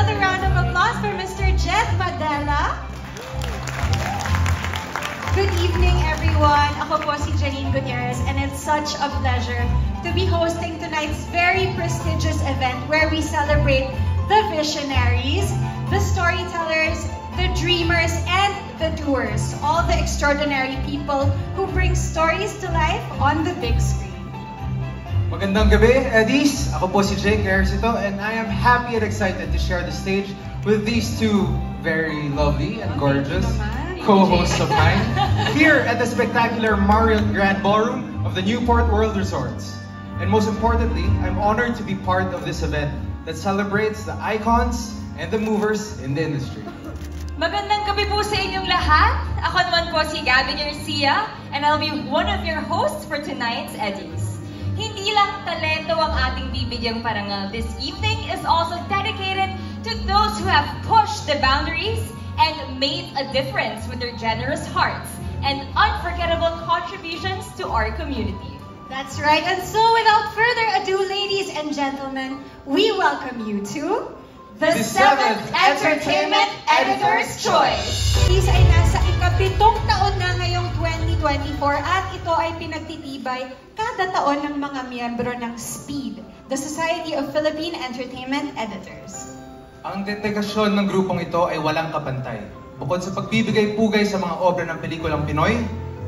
another round of applause for Mr. Jet Madela. Good evening, everyone. Ako po si Janine Gutierrez, and it's such a pleasure to be hosting tonight's very prestigious event where we celebrate the visionaries, the storytellers, the dreamers, and the doers. All the extraordinary people who bring stories to life on the big screen. Magandang gabi, Eddies. Ako po si Jake Ejercito, and I am happy and excited to share the stage with these two very lovely and gorgeous co-hosts of mine here at the spectacular Marriott Grand Ballroom of the Newport World Resorts. And most importantly, I'm honored to be part of this event that celebrates the icons and the movers in the industry. Magandang gabi po sa inyong lahat. Ako naman po si Gabby Garcia, and I'll be one of your hosts for tonight's Eddies. Hindi lang talento ang ating bibigyang parangal. This evening is also dedicated to those who have pushed the boundaries and made a difference with their generous hearts and unforgettable contributions to our community. That's right. And so without further ado, ladies and gentlemen, we welcome you to the 7th Entertainment Editor's Choice. These ay nasa ika-7 taon na ngayong 2024 at ito ay pinagtitibay kada taon ng mga miyembro ng SPEED, the Society of Philippine Entertainment Editors. Ang dedikasyon ng grupong ito ay walang kapantay. Bukod sa pagbibigay-pugay sa mga obra ng pelikulang Pinoy,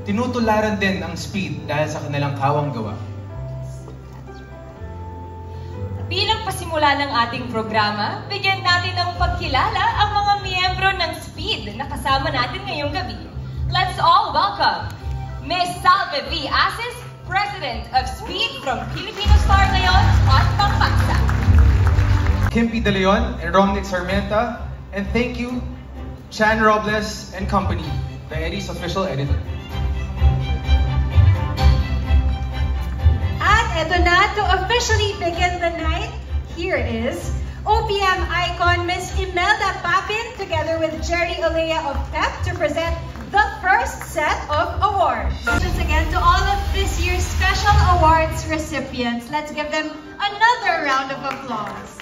tinutularan din ang SPEED dahil sa kanilang kawang gawa. Bilang pasimula ng ating programa, bigyan natin ng pagkilala ang mga miyembro ng SPEED na kasama natin ngayong gabi. Let's all welcome Ms. Salve V. Asis, President of SPEED from Filipino Star ngayon at Pampanga. Kim P. De Leon and Romnick Sarmienta, and thank you, Chan Robles and Company, the Eddies official editor. At eto na, to officially begin the night, here is OPM icon Ms. Imelda Papin together with Jerry Olea of PEP to present the first set of awards. Once again, to all of this year's special awards recipients, let's give them another round of applause.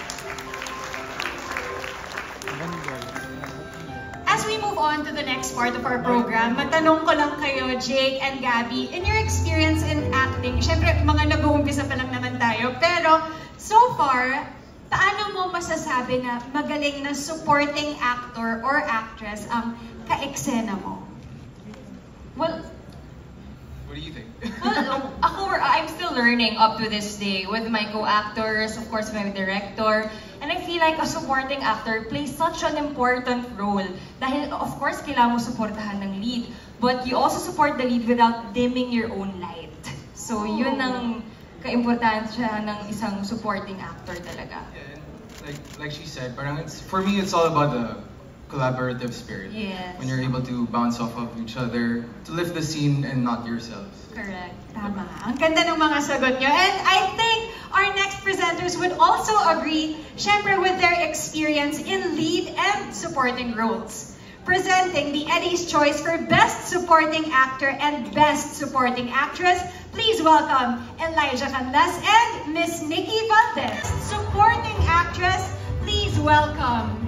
As we move on to the next part of our program, matanong ko lang kayo, Jake and Gabby, in your experience in acting, syempre mga nag-uumpisa pa lang naman tayo, pero so far, paano mo masasabi na magaling na supporting actor or actress ang ka-eksena mo? Well, what do you think? Well, I'm still learning up to this day with my co-actors, of course, my director. And I feel like a supporting actor plays such an important role. Dahil, of course, kailangan mo supportahan ng lead. But you also support the lead without dimming your own light. So, yun ang ka-importansya ng isang supporting actor talaga. Yeah, like she said, parang for me, it's all about the collaborative spirit. Yes. When you're able to bounce off of each other, to lift the scene and not yourselves. Correct. Tama. Ang ganda ng mga sagot nyo. And I think our next presenters would also agree, syempre with their experience in lead and supporting roles. Presenting the Eddie's Choice for Best Supporting Actor and Best Supporting Actress, please welcome Elijah Canlas and Miss Nikki Valdez. Supporting Actress, please welcome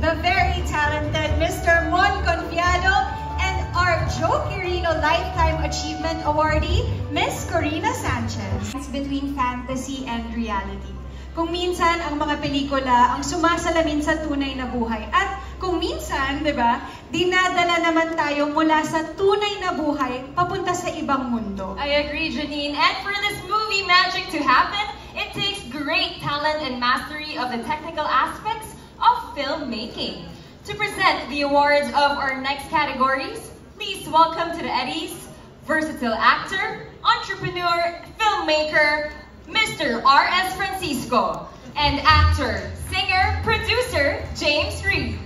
the very talented Mr. Mon Confiado and our Joe Quirino Lifetime Achievement Awardee, Miss Corina Sanchez. It's between fantasy and reality. Kung minsan ang mga pelikula ang sumasalamin sa tunay na buhay at kung minsan, di ba, dinadala naman tayo mula sa tunay na buhay papunta sa ibang mundo. I agree, Janine. And for this movie magic to happen, it takes great talent and mastery of the technical aspects of filmmaking. To present the awards of our next categories, please welcome to the Eddies, versatile actor, entrepreneur, filmmaker, Mr. R.S. Francisco, and actor, singer, producer, James Reed.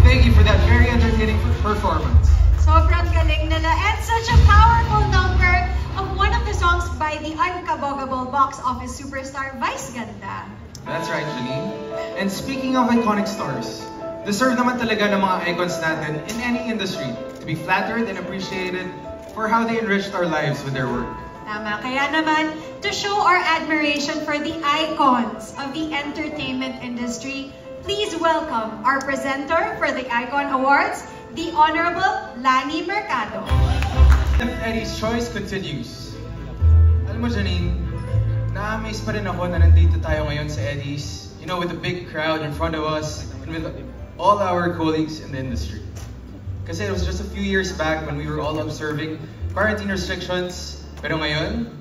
Thank you for that very entertaining performance. Sobrang galing nila and such a powerful number of one of the songs by the unkabogable box office superstar Vice Ganda. That's right, Janine. And speaking of iconic stars, deserve naman talaga ng mga icons natin in any industry to be flattered and appreciated for how they enriched our lives with their work. Tama. Kaya naman, to show our admiration for the icons of the entertainment industry, please welcome our presenter for the Icon Awards, the Honorable Lani Mercado. Eddie's Choice continues. Alam mo, Janine, na-amaze pa rin ako na nandito tayo ngayon sa Eddie's, you know, with the big crowd in front of us and with all our colleagues in the industry. Kasi it was just a few years back when we were all observing quarantine restrictions, pero ngayon,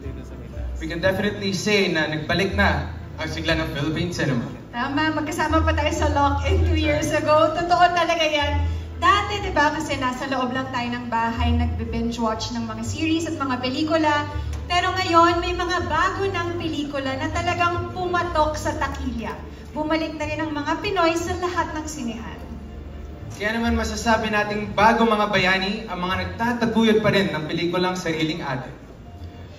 we can definitely say na nagbalik na ang sigla ng Philippine cinema. Tama, magkasama pa tayo sa lock-in 2 years ago. Totoo talaga yan. Dati, di ba, kasi nasa loob lang tayo ng bahay, nagbe-binge watch ng mga series at mga pelikula. Pero ngayon, may mga bago ng pelikula na talagang pumatok sa takilya. Bumalik na rin ang mga Pinoy sa lahat ng sinehan. Kaya naman masasabi nating bago mga bayani, ang mga nagtataguyod pa rin ng pelikulang sariling atin.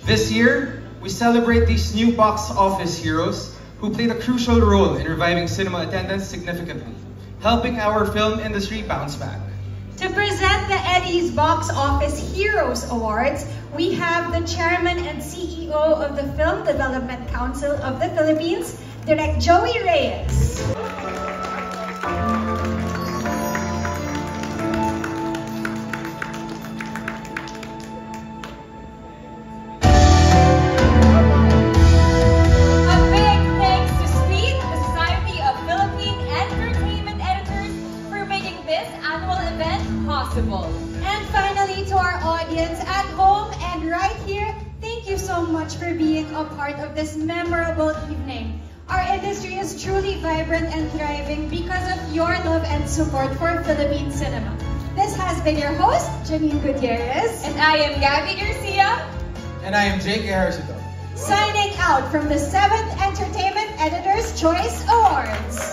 This year, we celebrate these new box office heroes who played a crucial role in reviving cinema attendance significantly, helping our film industry bounce back. To present the Eddie's Box Office Heroes Awards, we have the Chairman and CEO of the Film Development Council of the Philippines, Direk Joey Reyes. And finally, to our audience at home and right here, thank you so much for being a part of this memorable evening. Our industry is truly vibrant and thriving because of your love and support for Philippine cinema. This has been your host, Janine Gutierrez. And I am Gabby Garcia. And I am Jake Ejercito. Signing out from the 7th Entertainment Editor's Choice Awards.